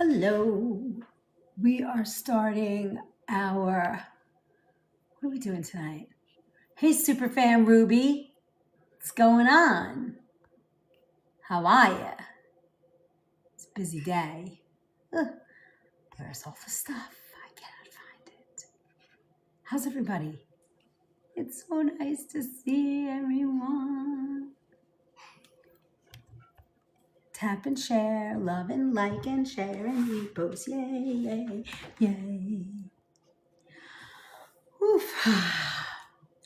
Hello. We are starting our, what are we doing tonight? Hey, Superfan Ruby. What's going on? How are ya? It's a busy day. Ugh, where's all the stuff? I cannot find it. How's everybody? It's so nice to see everyone. Tap and share, love and like and share and repost. Yay, yay, yay. Oof.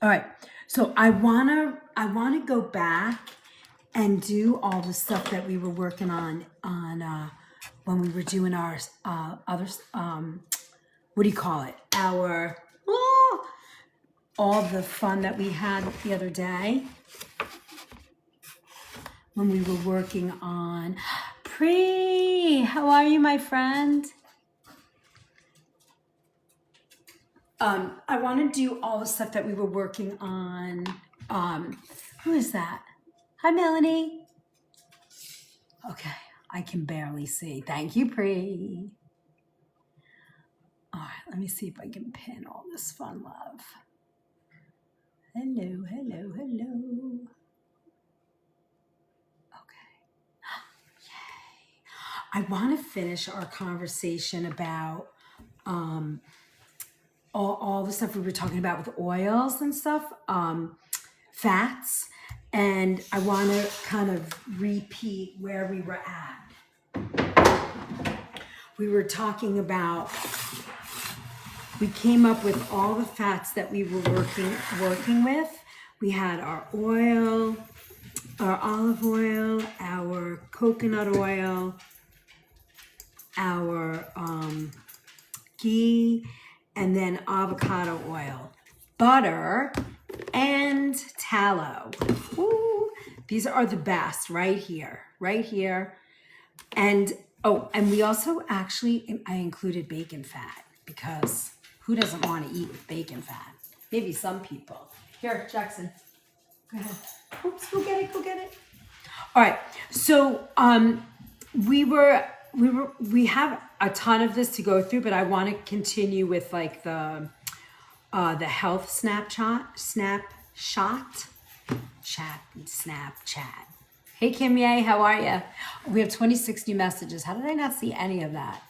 All right. So I wanna go back and do all the stuff that we were working on when we were doing our other what do you call it? Our all the fun that we had the other day when we were working on Pre. How are you, my friend? I want to do all the stuff that we were working on. Who is that? Hi, Melanie. Okay, I can barely see. Thank you, Pre. All right, let me see if I can pin all this fun love. Hello, hello, hello. Okay. Yay. I want to finish our conversation about all the stuff we were talking about with oils and stuff, fats, and I want to kind of repeat where we were at. We were talking about, we came up with all the fats that we were working with. We had our oil, our olive oil, our coconut oil, our ghee, and then avocado oil, butter, and tallow. Ooh, these are the best right here. And oh, and we also actually, I included bacon fat because who doesn't want to eat with bacon fat? Maybe some people. Here, Jackson, go ahead. Oops, go get it. All right, so we have a ton of this to go through, but I want to continue with like the health Snapchat. Hey Kim Ye, how are you? We have 26 new messages. How did I not see any of that?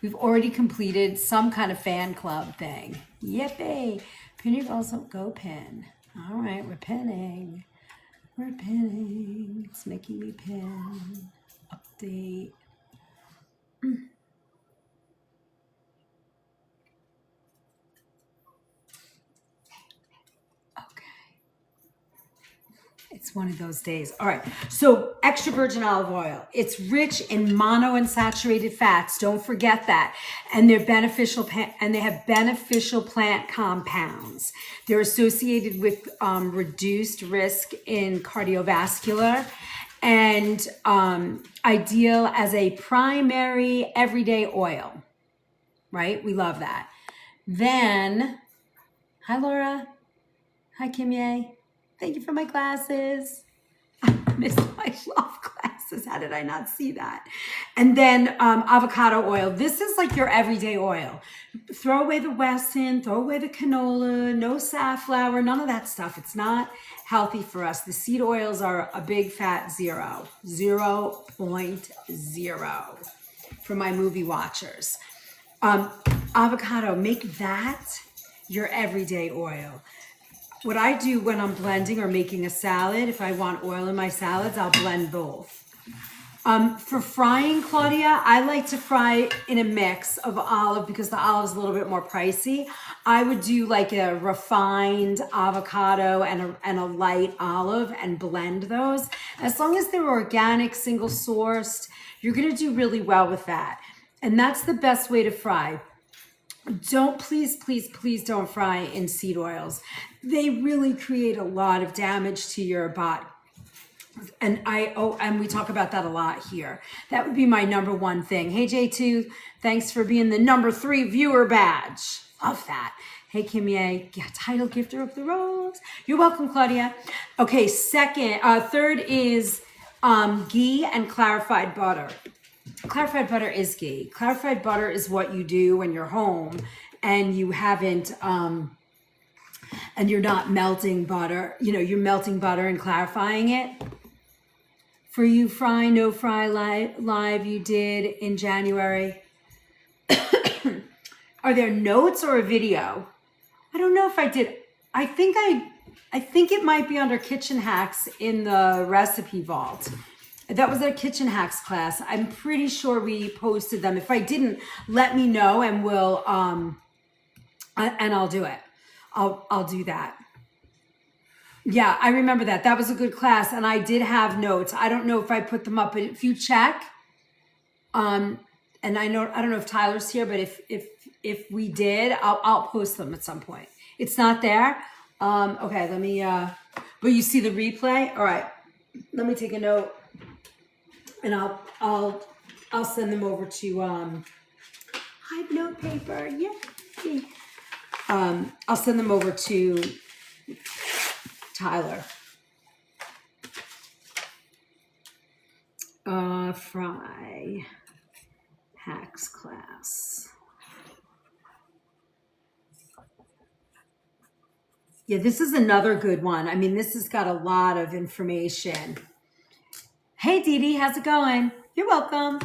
We've already completed some kind of fan club thing. Yippee! Pin your also go pin. All right, we're pinning. It's making me pin. Update. It's one of those days. All right. So extra virgin olive oil. It's rich in monounsaturated fats. Don't forget that. And they're beneficial, and they have beneficial plant compounds. They're associated with reduced risk in cardiovascular and ideal as a primary everyday oil. Right? We love that. Then, hi Laura. Hi Kim Ye. Thank you for my glasses. I missed my love glasses. How did I not see that? And then avocado oil. This is like your everyday oil. Throw away the Wesson, throw away the canola, no safflower, none of that stuff. It's not healthy for us. The seed oils are a big fat 0.0 for my movie watchers. Avocado, make that your everyday oil. What I do when I'm blending or making a salad, if I want oil in my salads, I'll blend both. For frying, Claudia, I like to fry in a mix of olive because the olive is a little bit more pricey. I would do like a refined avocado and a light olive and blend those. As long as they're organic, single sourced, you're gonna do really well with that. And that's the best way to fry. Please don't fry in seed oils. They really create a lot of damage to your body. And we talk about that a lot here. That would be my number one thing. Hey J2, thanks for being the number 3 viewer badge. Love that. Hey Kim Ye, yeah, title gifter of the rose. You're welcome, Claudia. Okay, third is ghee and clarified butter. clarified butter is ghee. Clarified butter is what you do when you're home and you haven't, and you're not melting butter. You know, you're melting butter and clarifying it. For you fry, no fry live you did in January. Are there notes or a video? I don't know if I did. I think it might be under Kitchen Hacks in the recipe vault. That was a Kitchen Hacks class. I'm pretty sure we posted them. If I didn't, let me know and we'll and I'll do it. I'll do that. Yeah, I remember that. That was a good class and I did have notes. I don't know if I put them up, but if you check, and I don't know if Tyler's here, but if we did, I'll post them at some point. It's not there. Okay, let me but you see the replay? All right. Let me take a note and I'll send them over to Hive note paper. Yeah. I'll send them over to Tyler. Fry Hacks class. Yeah, this is another good one. I mean, this has got a lot of information. Hey, Dee Dee, how's it going? You're welcome.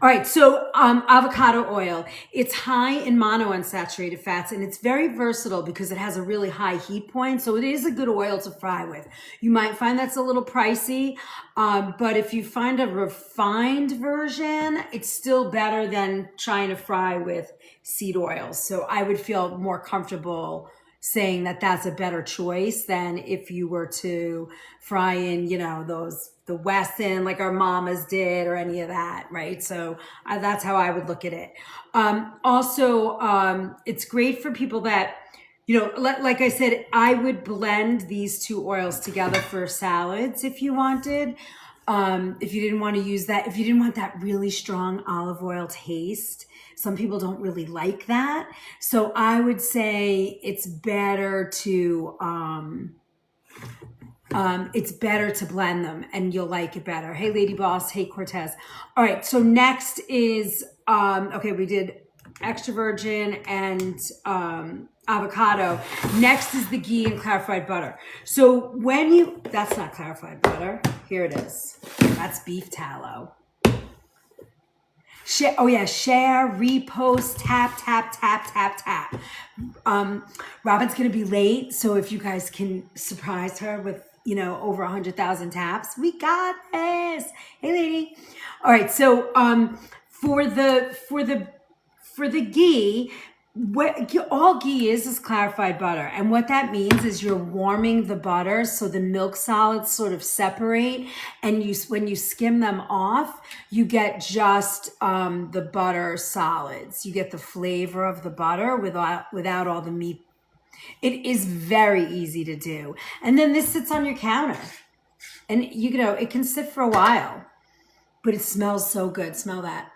All right, so avocado oil. It's high in monounsaturated fats, and it's very versatile because it has a really high heat point, so it is a good oil to fry with. You might find that's a little pricey, but if you find a refined version, it's still better than trying to fry with seed oils. So I would feel more comfortable saying that that's a better choice than if you were to fry in, you know, the Wesson like our mamas did or any of that, right? So that's how I would look at it. Also, it's great for people that, you know, like I said, I would blend these two oils together for salads if you wanted. If you didn't want to use that, if you didn't want that really strong olive oil taste, some people don't really like that. So I would say it's better to blend them and you'll like it better. Hey, Lady Boss. Hey, Cortez. All right. So next is, okay, we did extra virgin and avocado. Next is the ghee and clarified butter. So when that's not clarified butter. Here it is. That's beef tallow. Share, oh yeah, share, repost, tap, tap, tap, tap, tap. Robin's gonna be late, so if you guys can surprise her with, you know, over 100,000 taps, we got this. Hey, lady. All right, so for the ghee, what all ghee is clarified butter, and what that means is you're warming the butter so the milk solids sort of separate, and when you skim them off, you get just the butter solids. You get the flavor of the butter without all the meat. It is very easy to do, and then this sits on your counter, and you know it can sit for a while, but it smells so good. Smell that.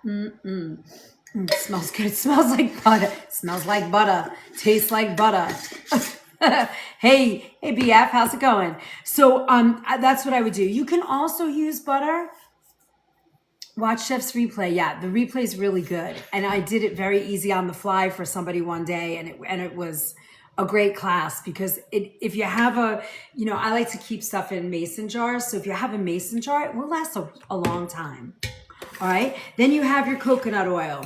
It smells good. It smells like butter. It smells like butter. Tastes like butter. Hey, BF, how's it going? So that's what I would do. You can also use butter. Watch Chef's replay. Yeah, the replay is really good. And I did it very easy on the fly for somebody one day, and it was a great class because if you have I like to keep stuff in mason jars. So if you have a mason jar, it will last a long time. All right. Then you have your coconut oil.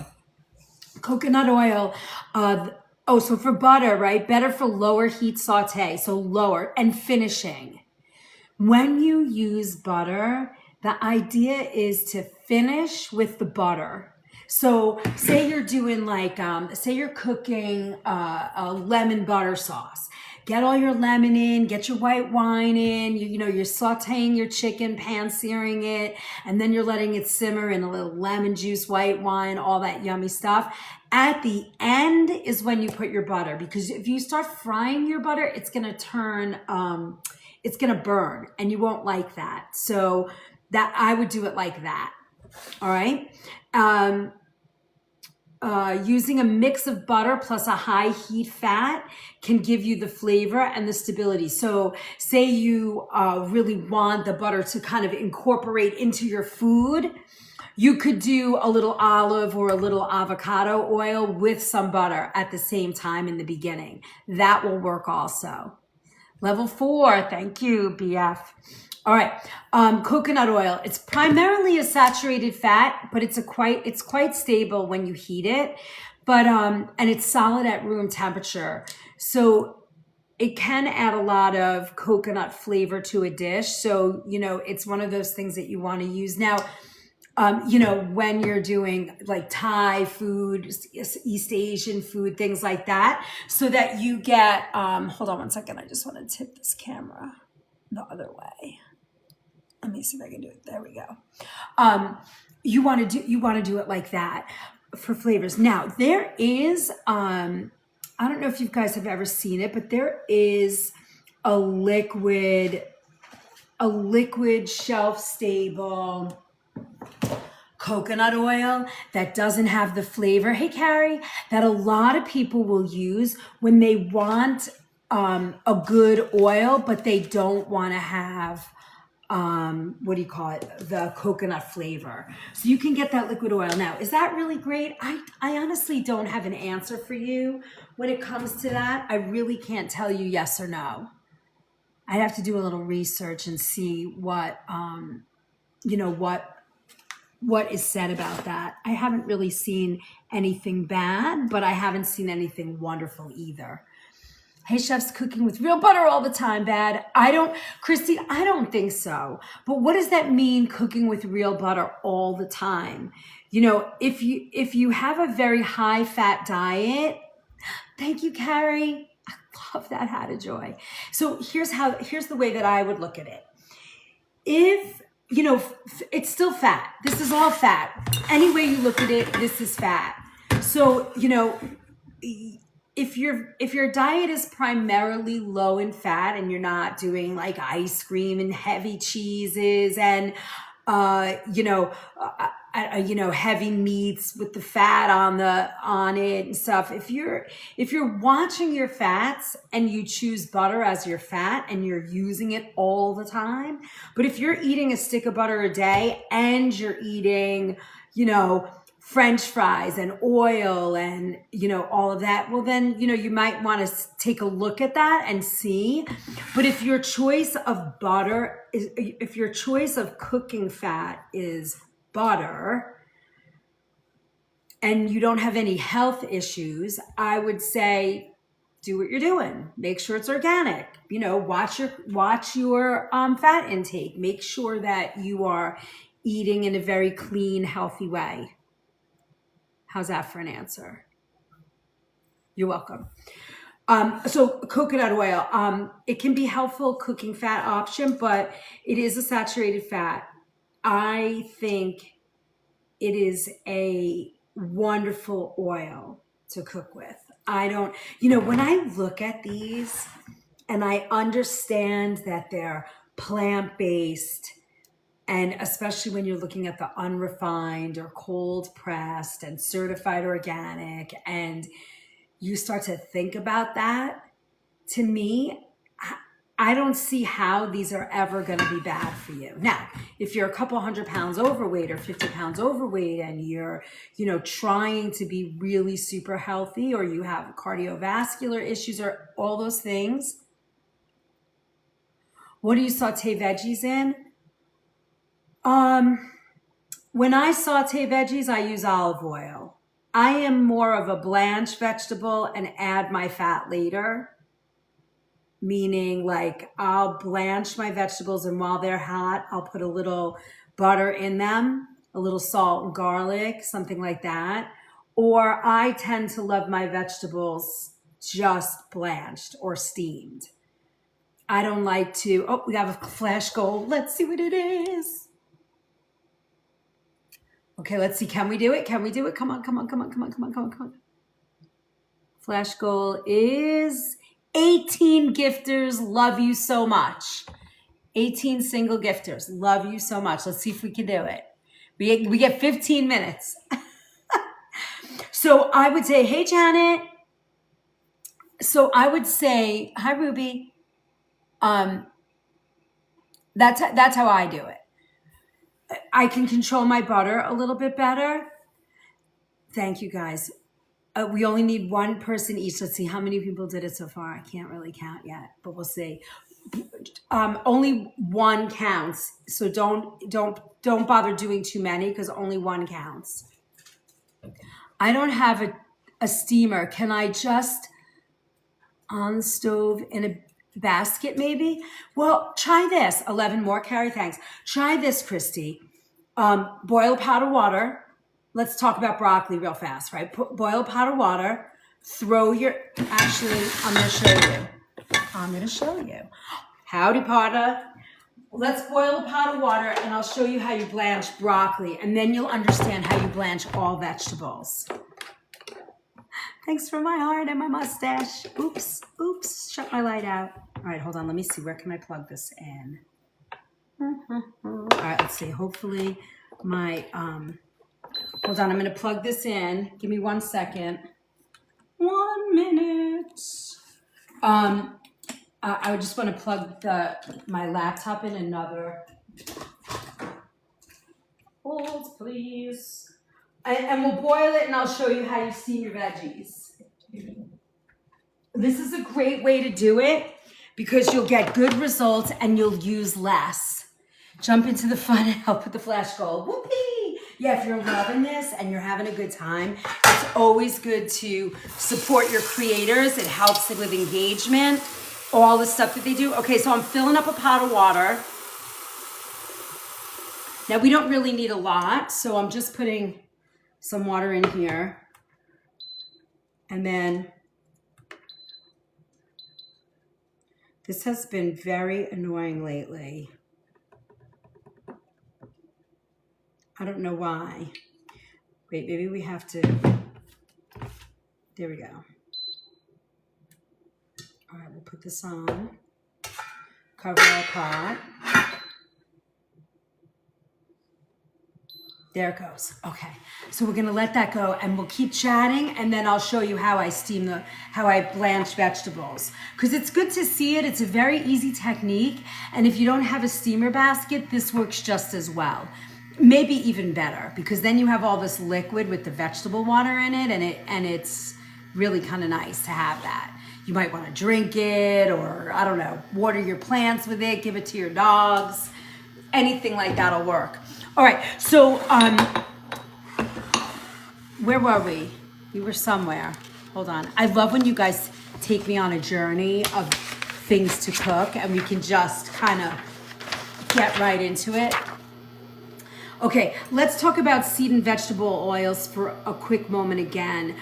Coconut oil. So for butter, right? Better for lower heat saute. So lower and finishing. When you use butter, the idea is to finish with the butter. So say you're doing say you're cooking a lemon butter sauce. Get all your lemon in, get your white wine in, you're sauteing your chicken, pan-searing it, and then you're letting it simmer in a little lemon juice, white wine, all that yummy stuff. At the end is when you put your butter, because if you start frying your butter, it's going to turn, it's going to burn, and you won't like that. So that I would do it like that. All right. Using a mix of butter plus a high heat fat can give you the flavor and the stability. So say you really want the butter to kind of incorporate into your food, You could do a little olive or a little avocado oil with some butter at the same time in the beginning. That will work also. Level 4, thank you, BF. All right, coconut oil. It's primarily a saturated fat, but it's quite stable when you heat it. But and it's solid at room temperature, so it can add a lot of coconut flavor to a dish. So it's one of those things that you want to use now. When you're doing like Thai food, East Asian food, things like that, so that you get, hold on one second. I just want to tip this camera the other way. Let me see if I can do it. There we go. You want to do it like that for flavors. Now there is, I don't know if you guys have ever seen it, but there is a liquid shelf stable coconut oil that doesn't have the flavor, hey Carrie, that a lot of people will use when they want a good oil, but they don't want to have the coconut flavor. So you can get that liquid oil. Now, is that really great? I honestly don't have an answer for you when it comes to that. I really can't tell you yes or no. I'd have to do a little research and see what is said about that. I haven't really seen anything bad, but I haven't seen anything wonderful either. Hey, chefs cooking with real butter all the time bad? Christy, I don't think so. But what does that mean, cooking with real butter all the time? If you have a very high fat diet, thank you, Carrie. I love that, Had a Joy. So here's the way that I would look at it. If it's still fat. This is all fat. Any way you look at it, this is fat. So, if your diet is primarily low in fat and you're not doing like ice cream and heavy cheeses and heavy meats with the fat on it and stuff. If you're watching your fats and you choose butter as your fat and you're using it all the time, but if you're eating a stick of butter a day and you're eating, French fries and oil and, all of that, well then, you might want to take a look at that and see. But if your choice of cooking fat is butter and you don't have any health issues, I would say do what you're doing. Make sure it's organic. Watch your fat intake. Make sure that you are eating in a very clean, healthy way. How's that for an answer? You're welcome. So coconut oil, it can be helpful cooking fat option, but it is a saturated fat. I think it is a wonderful oil to cook with. When I look at these and I understand that they're plant-based, and especially when you're looking at the unrefined or cold pressed and certified organic, and you start to think about that, to me, I don't see how these are ever going to be bad for you. Now, if you're a couple 100 pounds overweight or 50 pounds overweight and you're, trying to be really super healthy, or you have cardiovascular issues or all those things, what do you saute veggies in? When I saute veggies, I use olive oil. I am more of a blanch vegetable and add my fat later. Meaning like I'll blanch my vegetables and while they're hot, I'll put a little butter in them, a little salt and garlic, something like that. Or I tend to love my vegetables just blanched or steamed. I don't like to, we have a flash goal. Let's see what it is. Okay, let's see. Can we do it? Come on. Flash goal is 18 gifters. Love you so much. 18 single gifters. Love you so much. Let's see if we can do it. We get 15 minutes. So I would say, hey, Janet. So I would say, hi, Ruby. That's how I do it. I can control my butter a little bit better. Thank you guys. We only need one person each. Let's see how many people did it so far. I can't really count yet, but we'll see. Only one counts, so don't bother doing too many because only one counts. I don't have a steamer. Can I just on the stove in a basket maybe? Well, try this. 11 more, Carrie, thanks. Try this, Christy. Boil a pot of water. Let's talk about broccoli real fast, right? Boil a pot of water. Actually, I'm going to show you. Howdy, Potter. Let's boil a pot of water and I'll show you how you blanch broccoli and then you'll understand how you blanch all vegetables. Thanks for my heart and my mustache. Oops, shut my light out. All right, hold on, let me see, where can I plug this in? All right, let's see, hopefully my, hold on, I'm gonna plug this in. Give me 1 second. 1 minute. I would just want to plug my laptop in another. Hold, please. And we'll boil it and I'll show you how you steam your veggies. This is a great way to do it because you'll get good results and you'll use less. Jump into the fun and help with the flash goal. Whoopee! Yeah, if you're loving this and you're having a good time, it's always good to support your creators. It helps with engagement. All the stuff that they do. Okay, so I'm filling up a pot of water. Now we don't really need a lot, so I'm just putting some water in here. And then this has been very annoying lately. I don't know why. Wait, maybe we have to, there we go. All right, we'll put this on, cover our pot. There it goes. Okay, so we're gonna let that go and we'll keep chatting and then I'll show you how I how I blanch vegetables. Because it's good to see it, it's a very easy technique. And if you don't have a steamer basket, this works just as well. Maybe even better because then you have all this liquid with the vegetable water in it and it's really kind of nice to have that. You might want to drink it or, I don't know, water your plants with it, give it to your dogs. Anything like that'll work. All right, so where were we? We were somewhere. Hold on. I love when you guys take me on a journey of things to cook and we can just kind of get right into it. Okay, let's talk about seed and vegetable oils for a quick moment again.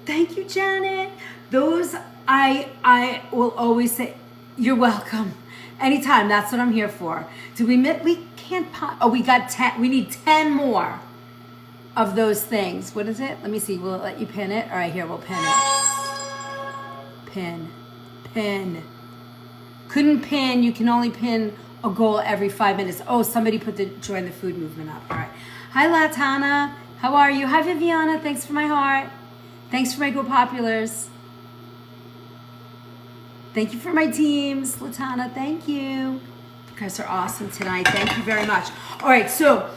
Thank you, Janet. Those, I will always say, you're welcome. Anytime, that's what I'm here for. We can't, we got 10, we need 10 more of those things. What is it? Let me see, we'll let you pin it. All right, here, we'll pin it. Pin. Couldn't pin, you can only pin a goal every 5 minutes. Oh, somebody put the join the food movement up. All right. Hi, Latana. How are you? Hi, Viviana. Thanks for my heart. Thanks for my Go Populars. Thank you for my teams. Latana, thank you. You guys are awesome tonight. Thank you very much. All right, so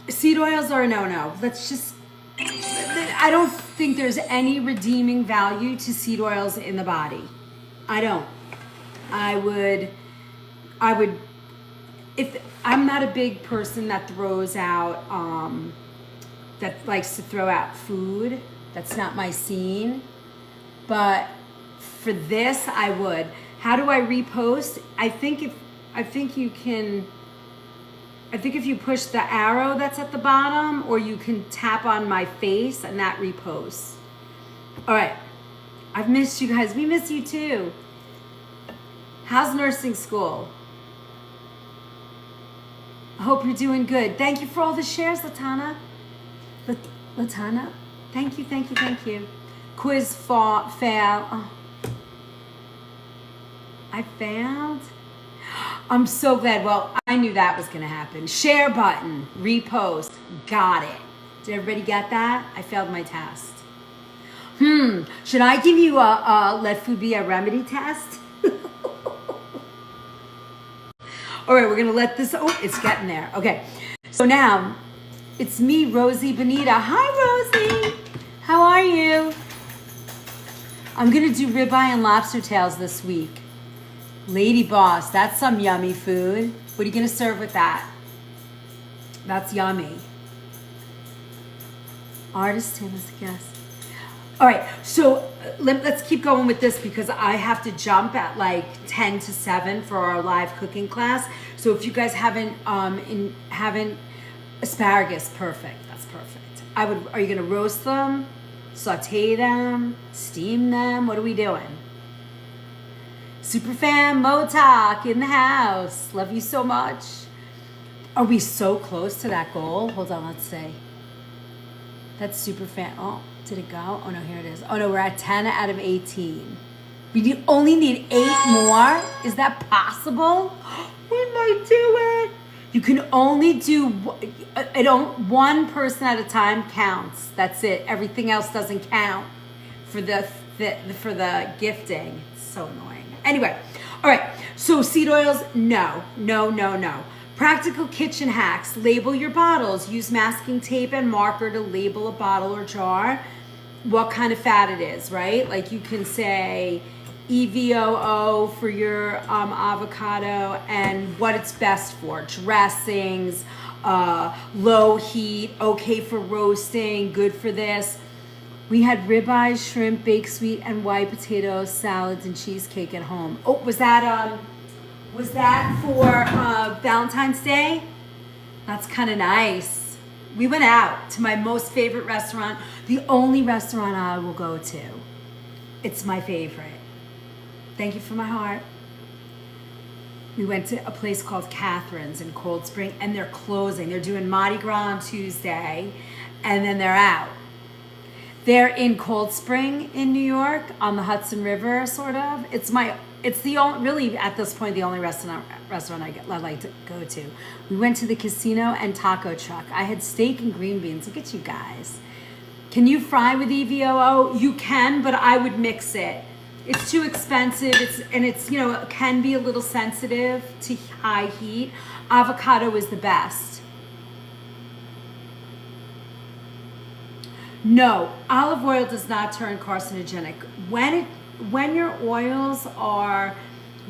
seed oils are a no-no. I don't think there's any redeeming value to seed oils in the body. I don't. I would, if I'm not a big person that throws out, that likes to throw out food. That's not my scene. But for this, I would. How do I repost? I think if you push the arrow that's at the bottom, or you can tap on my face and that reposts. All right. I've missed you guys. We miss you too. How's nursing school? I hope you're doing good. Thank you for all the shares, Latana. Latana, thank you. Quiz fail. Oh. I failed. I'm so glad. Well, I knew that was going to happen. Share button, repost, got it. Did everybody get that? I failed my test. Should I give you a let food be a remedy test? All right, we're gonna let this, oh, it's getting there. Okay, so now it's me, Rosie Bonita. Hi, Rosie. How are you? I'm gonna do ribeye and lobster tails this week. Lady Boss, that's some yummy food. What are you gonna serve with that? That's yummy. Artist, Tim's guest. All right, so let's keep going with this because I have to jump at like 10 to 7 for our live cooking class. So if you guys haven't asparagus, perfect. That's perfect. Are you gonna roast them, saute them, steam them? What are we doing? Superfan Motok in the house. Love you so much. Are we so close to that goal? Hold on, let's see. That's Superfan. Oh, did it go? Oh no, here it is. Oh no, we're at 10 out of 18. We only need 8 more? Is that possible? We might do it. You can only do, one person at a time counts. That's it. Everything else doesn't count for the gifting. It's so annoying. Anyway, all right. So seed oils, no. Practical kitchen hacks. Label your bottles. Use masking tape and marker to label a bottle or jar what kind of fat it is, right? Like you can say EVOO for your avocado and what it's best for. Dressings, low heat, okay for roasting, good for this. We had ribeye, shrimp, baked sweet, and white potatoes, salads, and cheesecake at home. Oh, was that for Valentine's Day? That's kind of nice. We went out to my most favorite restaurant, the only restaurant I will go to. It's my favorite. Thank you for my heart. We went to a place called Catherine's in Cold Spring, and they're closing. They're doing Mardi Gras on Tuesday, and then they're out. They're in Cold Spring in New York on the Hudson River, sort of. It's the only, really at this point, the only restaurant I like to go to. We went to the casino and taco truck. I had steak and green beans. Look at you guys. Can you fry with EVOO? You can, but I would mix it. It's too expensive. It's it can be a little sensitive to high heat. Avocado is the best. No, olive oil does not turn carcinogenic. When your oils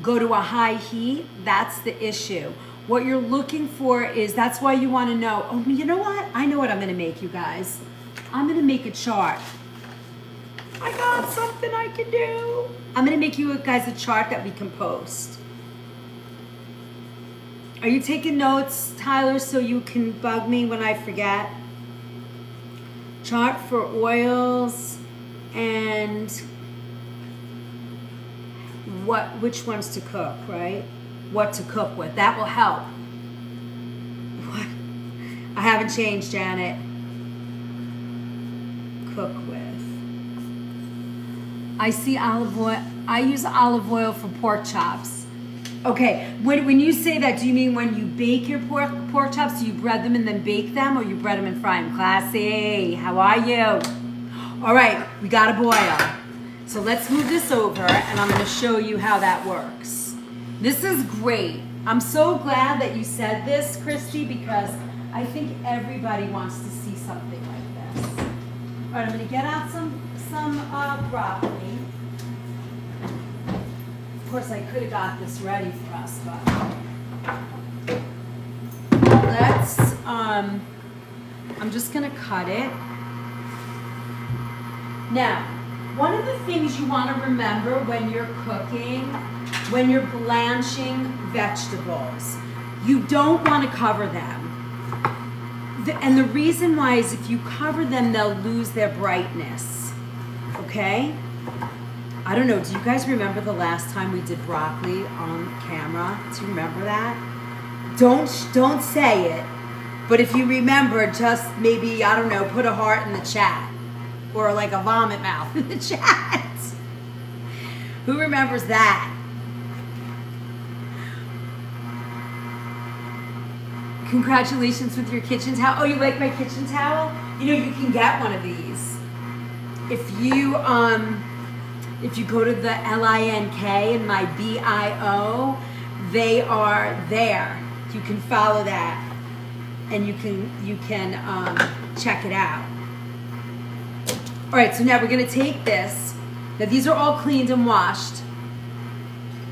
go to a high heat, that's the issue. What you're looking for is, that's why you want to know, oh, you know what? I know what I'm going to make, you guys. I'm going to make a chart. I got something I can do. I'm going to make you guys a chart that we can post. Are you taking notes, Tyler, so you can bug me when I forget? Chart for oils and which ones to cook, right? What to cook with. That will help. What? I haven't changed, Janet. Cook with. I see olive oil. I use olive oil for pork chops. Okay, when you say that, do you mean when you bake your pork chops, do you bread them and then bake them, or you bread them and fry them? Classy, how are you? All right, we got a boil. So let's move this over, and I'm gonna show you how that works. This is great. I'm so glad that you said this, Christy, because I think everybody wants to see something like this. All right, I'm gonna get out some broccoli. Of course, I could have got this ready for us, but let's, I'm just gonna cut it. Now, one of the things you wanna remember when you're cooking, when you're blanching vegetables, you don't wanna cover them. And the reason why is if you cover them, they'll lose their brightness, okay? I don't know, do you guys remember the last time we did broccoli on camera? Do you remember that? Don't say it, but if you remember, just maybe, I don't know, put a heart in the chat, or like a vomit mouth in the chat. Who remembers that? Congratulations with your kitchen towel. Oh, you like my kitchen towel? You know, you can get one of these. If you go to the LINK and my BIO, they are there. You can follow that, and you can check it out. All right, so now we're gonna take this. Now these are all cleaned and washed.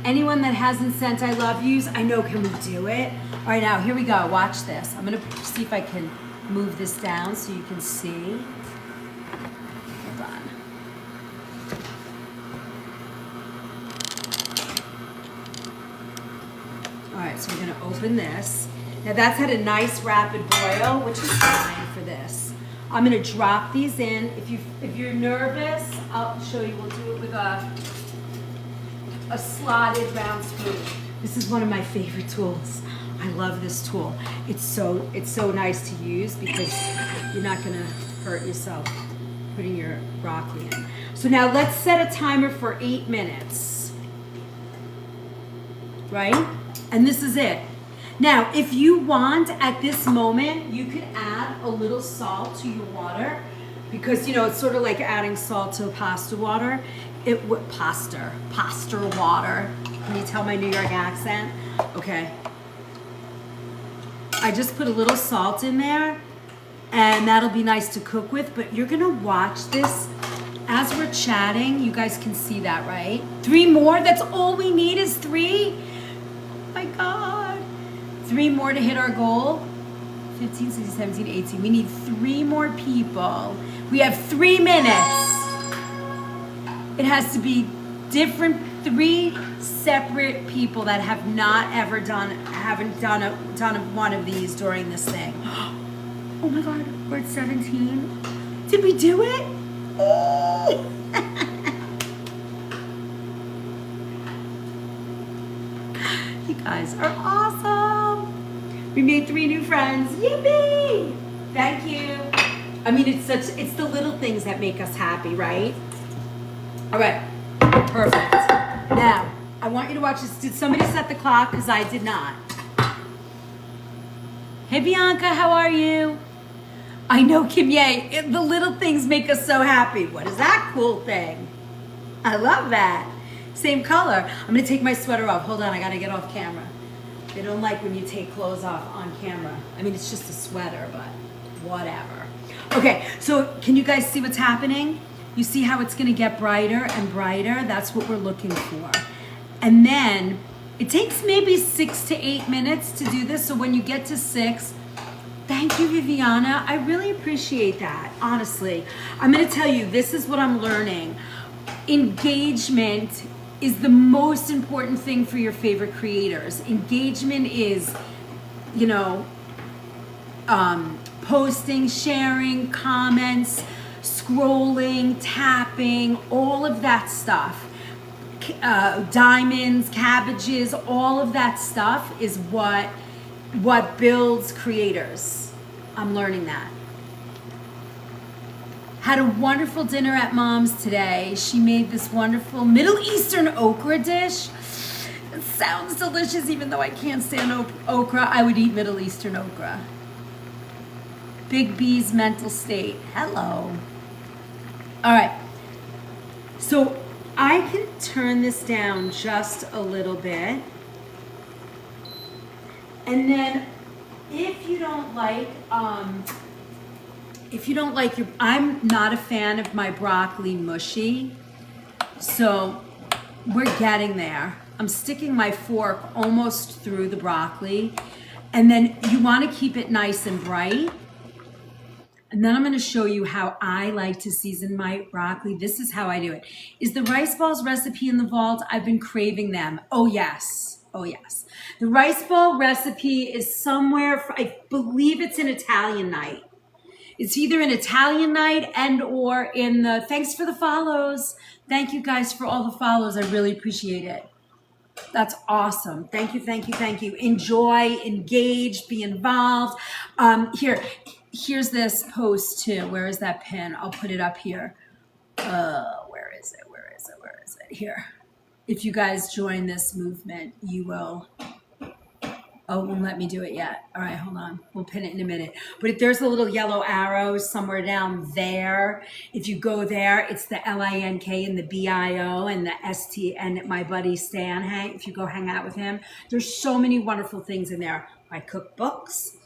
Anyone that hasn't sent I love yous, I know, can we do it? All right, now here we go, watch this. I'm gonna see if I can move this down so you can see. Hold on. All right, so we're gonna open this. Now that's had a nice rapid boil, which is fine for this. I'm gonna drop these in. If you're nervous, I'll show you. We'll do it with a slotted round spoon. This is one of my favorite tools. I love this tool. It's so nice to use because you're not gonna hurt yourself putting your broccoli in. So now let's set a timer for 8 minutes, right? And this is it. Now, if you want at this moment, you could add a little salt to your water because, you know, it's sort of like adding salt to pasta water. Pasta water. Can you tell my New York accent? Okay. I just put a little salt in there and that'll be nice to cook with, but you're gonna watch this as we're chatting. You guys can see that, right? 3 more, that's all we need is 3? Oh my God. 3 more to hit our goal. 15, 16, 17, 18. We need 3 more people. We have 3 minutes. It has to be different, 3 separate people that have not ever haven't done one of these during this thing. Oh my God, we're at 17. Did we do it? Oh. You guys are awesome. We made 3 new friends. Yippee! Thank you. I mean, it's the little things that make us happy, right? All right, perfect. Now, I want you to watch this. Did somebody set the clock? Because I did not. Hey, Bianca, how are you? I know, Kim Ye. The little things make us so happy. What is that cool thing? I love that. Same color. I'm going to take my sweater off. Hold on, I got to get off camera. They don't like when you take clothes off on camera. I mean, it's just a sweater, but whatever. Okay, so can you guys see what's happening? You see how it's gonna get brighter and brighter? That's what we're looking for. And then it takes maybe 6 to 8 minutes to do this. So when you get to 6, thank you, Viviana. I really appreciate that, honestly. I'm gonna tell you, this is what I'm learning. Engagement is the most important thing for your favorite creators. Engagement is, you know, posting, sharing, comments, scrolling, tapping, all of that stuff. Diamonds, cabbages, all of that stuff is what builds creators. I'm learning that. Had a wonderful dinner at Mom's today. She made this wonderful Middle Eastern okra dish. It sounds delicious, even though I can't stand okra. I would eat Middle Eastern okra. Big B's mental state. Hello. All right. So I can turn this down just a little bit. And then if you don't like I'm not a fan of my broccoli mushy. So we're getting there. I'm sticking my fork almost through the broccoli. And then you want to keep it nice and bright. And then I'm going to show you how I like to season my broccoli. This is how I do it. Is the rice balls recipe in the vault? I've been craving them. Oh, yes. Oh, yes. The rice ball recipe is somewhere, I believe it's an Italian night. It's either an Italian night and or in the, thanks for the follows. Thank you guys for all the follows. I really appreciate it. That's awesome. Thank you, thank you, thank you. Enjoy, engage, be involved. Here's this post too. Where is that pin? I'll put it up here. Where is it? Here. If you guys join this movement, you will Oh, it won't let me do it yet. All right, hold on. We'll pin it in a minute. But if there's a little yellow arrow somewhere down there, if you go there, it's the LINK and the BIO and the ST and my buddy Stan if you go hang out with him. There's so many wonderful things in there. My cookbooks.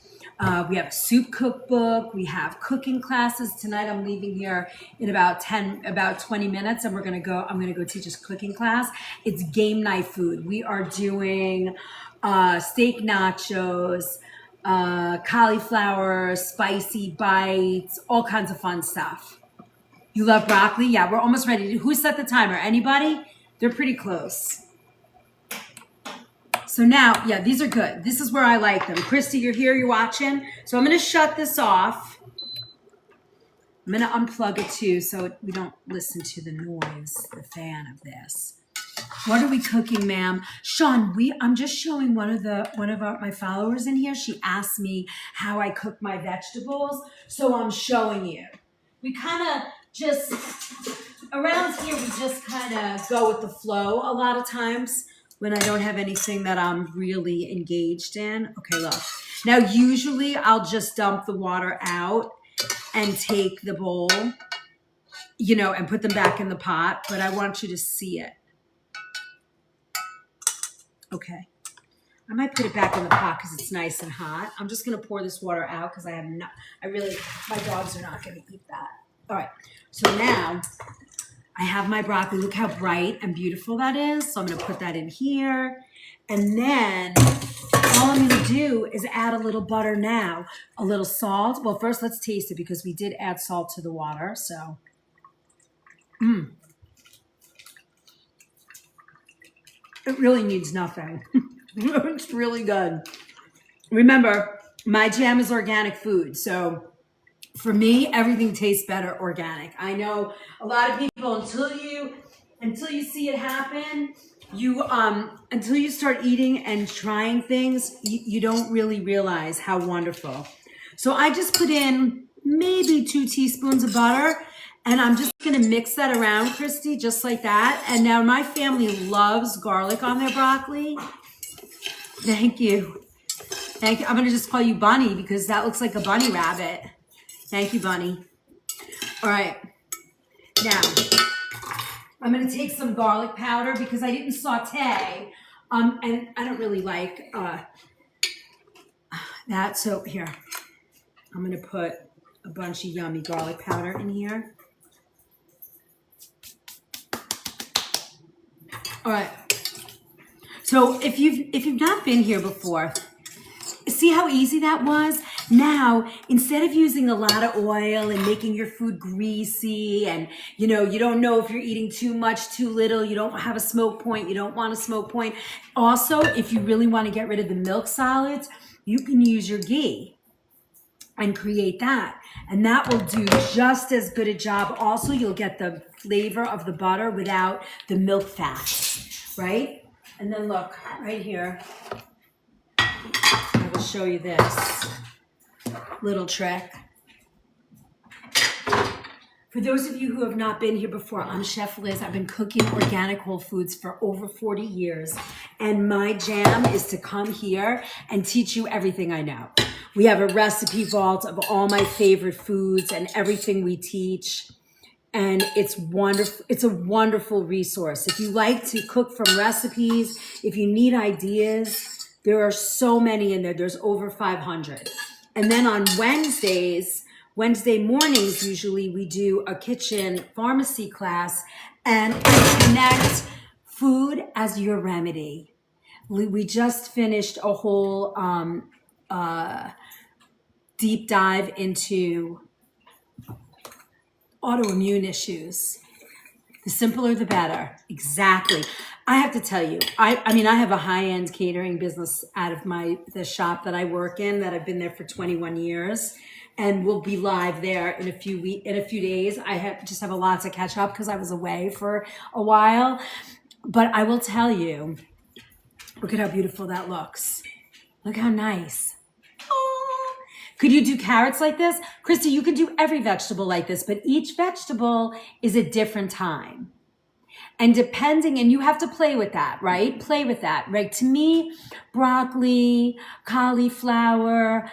We have a soup cookbook. We have cooking classes. Tonight I'm leaving here in about 20 minutes and I'm going to go teach a cooking class. It's game night food. We are doing steak nachos, cauliflower, spicy bites, all kinds of fun stuff. You love broccoli? Yeah, we're almost ready. Who set the timer? Anybody? They're pretty close. So now, yeah, these are good. This is where I like them. Christy, you're here, you're watching. So I'm going to shut this off. I'm going to unplug it too so we don't listen to the noise, the fan of this. What are we cooking, ma'am? Sean, I'm just showing one of my followers in here. She asked me how I cook my vegetables. So I'm showing you. We kind of just, around here, we just kind of go with the flow a lot of times when I don't have anything that I'm really engaged in. Okay, look. Now, usually I'll just dump the water out and take the bowl, and put them back in the pot, but I want you to see it. Okay. I might put it back in the pot because it's nice and hot. I'm just going to pour this water out because my dogs are not going to eat that. All right. So now I have my broccoli. Look how bright and beautiful that is. So I'm going to put that in here. And then all I'm going to do is add a little butter now, a little salt. Well, first let's taste it because we did add salt to the water. So, it really needs nothing. It's really good. Remember, my jam is organic food. So for me, everything tastes better organic. I know a lot of people, until you see it happen, until you start eating and trying things, you don't really realize how wonderful. So I just put in maybe 2 teaspoons of butter. And I'm just going to mix that around, Christy, just like that. And now my family loves garlic on their broccoli. Thank you. Thank you. I'm going to just call you Bunny because that looks like a bunny rabbit. Thank you, Bunny. All right. Now, I'm going to take some garlic powder because I didn't saute. And I don't really like that. So here, I'm going to put a bunch of yummy garlic powder in here. All right. So if you've not been here before, see how easy that was? Now, instead of using a lot of oil and making your food greasy and, you don't know if you're eating too much, too little, you don't have a smoke point, you don't want a smoke point. Also, if you really want to get rid of the milk solids, you can use your ghee and create that. And that will do just as good a job. Also, you'll get the flavor of the butter without the milk fat, right? And then look, right here, I will show you this little trick. For those of you who have not been here before, I'm Chef Liz. I've been cooking organic whole foods for over 40 years. And my jam is to come here and teach you everything I know. We have a recipe vault of all my favorite foods and everything we teach. And it's wonderful. It's a wonderful resource. If you like to cook from recipes, if you need ideas, there are so many in there. There's over 500. And then on Wednesday mornings, usually we do a kitchen pharmacy class and connect food as your remedy. We just finished a whole deep dive into autoimmune issues. The simpler, the better. Exactly. I have to tell you, I have a high-end catering business out of the shop that I work in that I've been there for 21 years and we'll be live there in a few days. I just have a lot to catch up because I was away for a while. But I will tell you, look at how beautiful that looks. Look how nice. Could you do carrots like this? Christy, you could do every vegetable like this, but each vegetable is a different time. And depending, and you have to play with that, right? Play with that, right? To me, broccoli, cauliflower,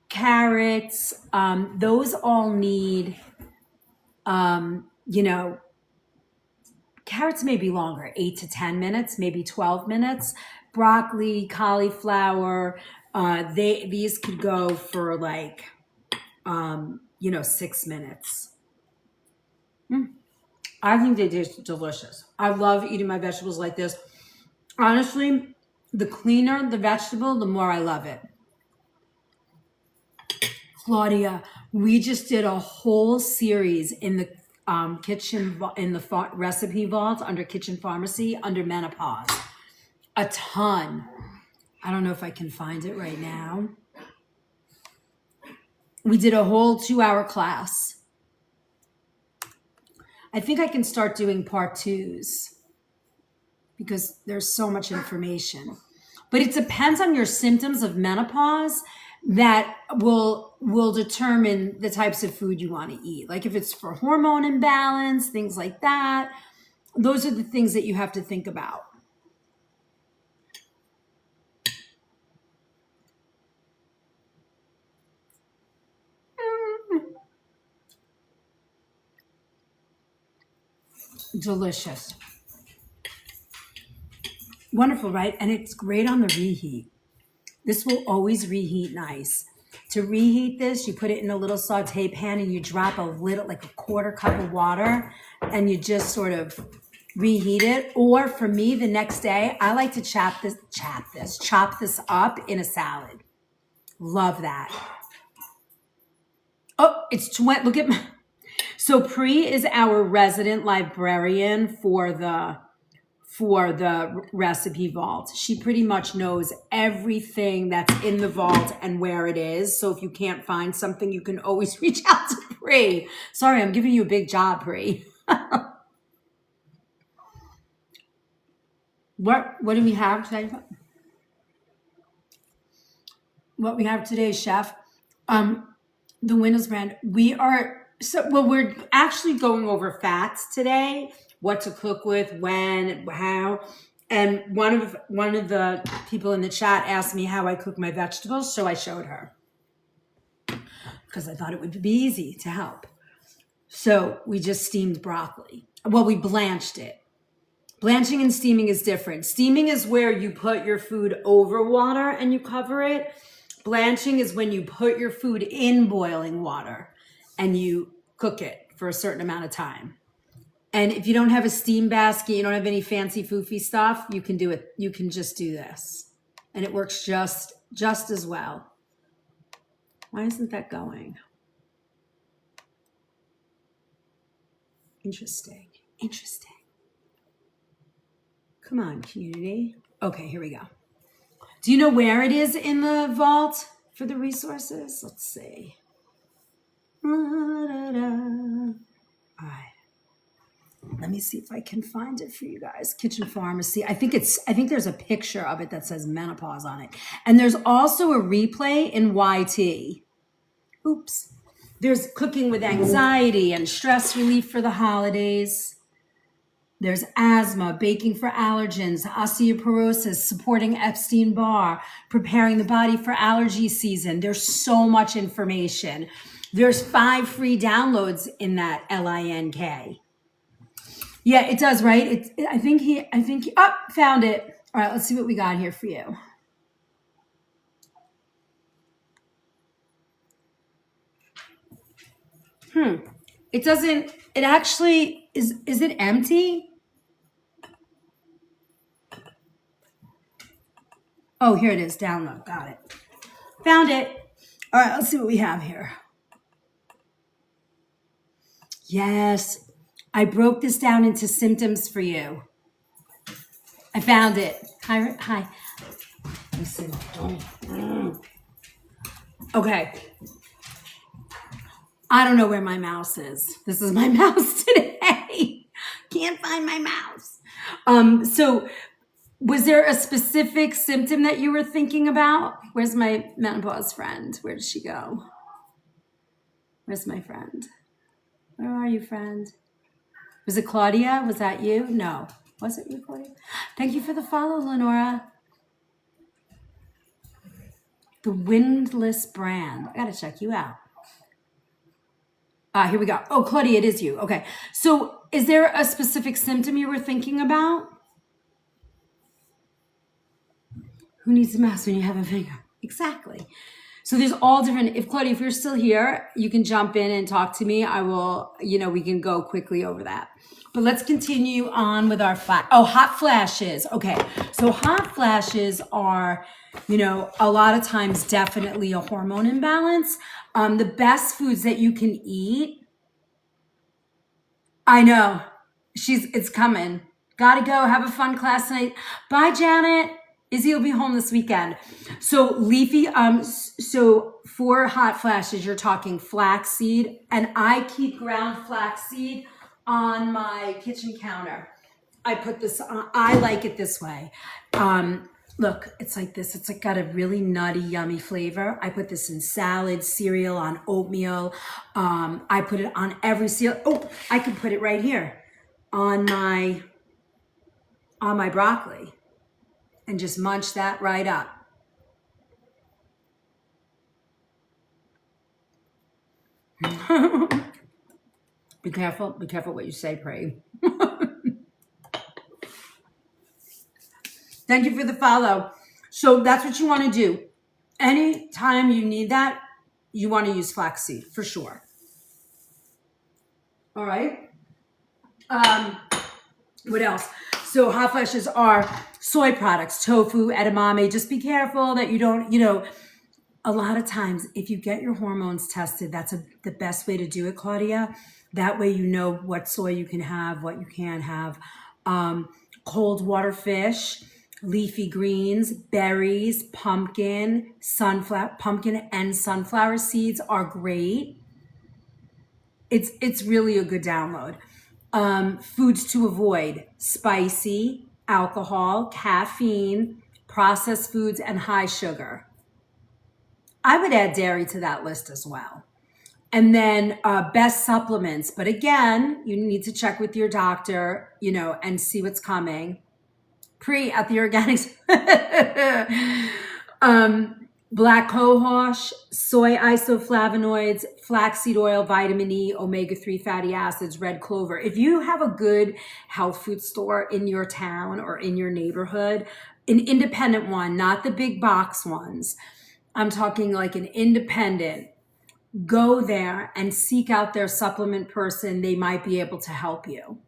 carrots, those all need, you know, carrots may be longer, 8 to 10 minutes, maybe 12 minutes. Broccoli, cauliflower, these could go for like, 6 minutes. I think they taste delicious. I love eating my vegetables like this. Honestly, the cleaner the vegetable, the more I love it. Claudia, we just did a whole series in the recipe vault under Kitchen Pharmacy under menopause. A ton. I don't know if I can find it right now. We did a whole 2-hour class. I think I can start doing part 2s because there's so much information. But it depends on your symptoms of menopause that will determine the types of food you want to eat. Like if it's for hormone imbalance, things like that, those are the things that you have to think about. Delicious. Wonderful, right? And it's great on the reheat. This will always reheat nice. To reheat this, you put it in a little saute pan and you drop a little, like a 1/4 cup of water, and you just sort of reheat it. Or for me, the next day, I like to chop this up in a salad. Love that. Oh, look at my, so Pri is our resident librarian for the recipe vault. She pretty much knows everything that's in the vault and where it is. So if you can't find something, you can always reach out to Pri. Sorry, I'm giving you a big job, Pri. What do we have today? What we have today, Chef, the Windows brand. We're actually going over fats today. What to cook with, when, how. And one of the people in the chat asked me how I cook my vegetables, so I showed her because I thought it would be easy to help. So we just steamed broccoli. Well, we blanched it. Blanching and steaming is different. Steaming is where you put your food over water and you cover it. Blanching is when you put your food in boiling water and you cook it for a certain amount of time. And if you don't have a steam basket, you don't have any fancy foofy stuff, you can do it. You can just do this. And it works just as well. Why isn't that going? Interesting. Come on, community. Okay, here we go. Do you know where it is in the vault for the resources? Let's see. All right. Let me see if I can find it for you guys. Kitchen Pharmacy. I think there's a picture of it that says menopause on it. And there's also a replay in YT. Oops. There's cooking with anxiety and stress relief for the holidays. There's asthma, baking for allergens, osteoporosis, supporting Epstein-Barr, preparing the body for allergy season. There's so much information. There's 5 free downloads in that LINK. Yeah, it does, right? I think he, found it. All right, let's see what we got here for you. It doesn't, it actually, is it empty? Oh, here it is, download, got it. Found it. All right, let's see what we have here. Yes, I broke this down into symptoms for you. I found it. Hi. Listen. Okay. I don't know where my mouse is. This is my mouse today. Can't find my mouse. So was there a specific symptom that you were thinking about? Where's my menopause friend? Where did she go? Where's my friend? Where are you, friend? Was it Claudia? Was that you? No. Was it you, Claudia? Thank you for the follow, Lenora. The Windless brand. I gotta check you out. Here we go. Oh, Claudia, it is you. Okay. So is there a specific symptom you were thinking about? Who needs a mask when you have a finger? Exactly. So there's all different, if Claudia, if you're still here, you can jump in and talk to me. I will, we can go quickly over that. But let's continue on with our hot flashes. Okay. So hot flashes are, a lot of times definitely a hormone imbalance. The best foods that you can eat. I know it's coming. Gotta go. Have a fun class tonight. Bye, Janet. Izzy will be home this weekend. So leafy, so for hot flashes, you're talking flaxseed, and I keep ground flaxseed on my kitchen counter. I put this on, I like it this way. Look, it's like this. It's like got a really nutty, yummy flavor. I put this in salad, cereal, on oatmeal. I put it on every cereal. Oh, I could put it right here on my broccoli. And just munch that right up. Be careful what you say, pray. Thank you for the follow. So that's what you want to do. Anytime you need that, you want to use flaxseed for sure. All right. What else? So hot flashes are soy products, tofu, edamame. Just be careful that you don't, a lot of times if you get your hormones tested, that's the best way to do it, Claudia. That way you know what soy you can have, what you can't have. Cold water fish, leafy greens, berries, pumpkin and sunflower seeds are great. It's really a good download. Foods to avoid: spicy, alcohol, caffeine, processed foods, and high sugar. I would add dairy to that list as well. And then best supplements. But again, you need to check with your doctor, and see what's coming. At the organics. Black cohosh, soy isoflavonoids, flaxseed oil, vitamin E, omega-3 fatty acids, red clover. If you have a good health food store in your town or in your neighborhood, an independent one, not the big box ones, I'm talking like an independent, go there and seek out their supplement person. They might be able to help you.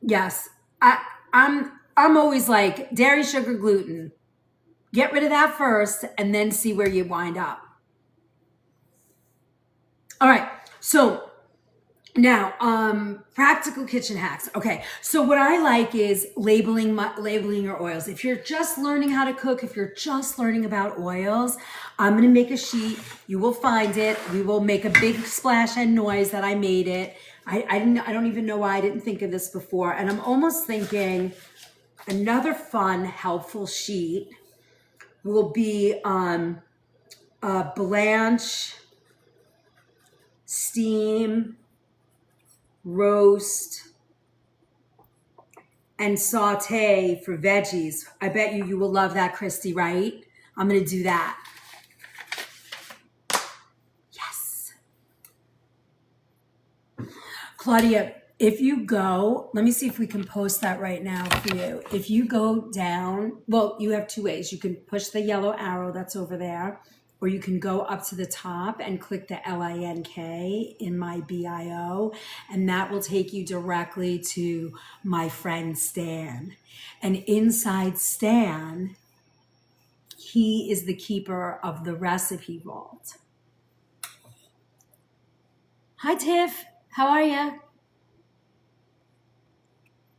Yes, I'm always like dairy, sugar, gluten. Get rid of that first and then see where you wind up. All right. So now, practical kitchen hacks. Okay. So what I like is labeling your oils. If you're just learning how to cook, if you're just learning about oils, I'm going to make a sheet. You will find it. We will make a big splash and noise that I made it. I don't even know why I didn't think of this before. And I'm almost thinking another fun, helpful sheet will be blanch, steam, roast, and saute for veggies. I bet you will love that, Christy, right? I'm going to do that. Yes. Claudia, if you go, let me see if we can post that right now for you. If you go down, well, you have two ways. You can push the yellow arrow that's over there, or you can go up to the top and click the LINK in my bio, and that will take you directly to my friend Stan. And inside Stan, he is the keeper of the recipe vault. Hi, Tiff. How are you?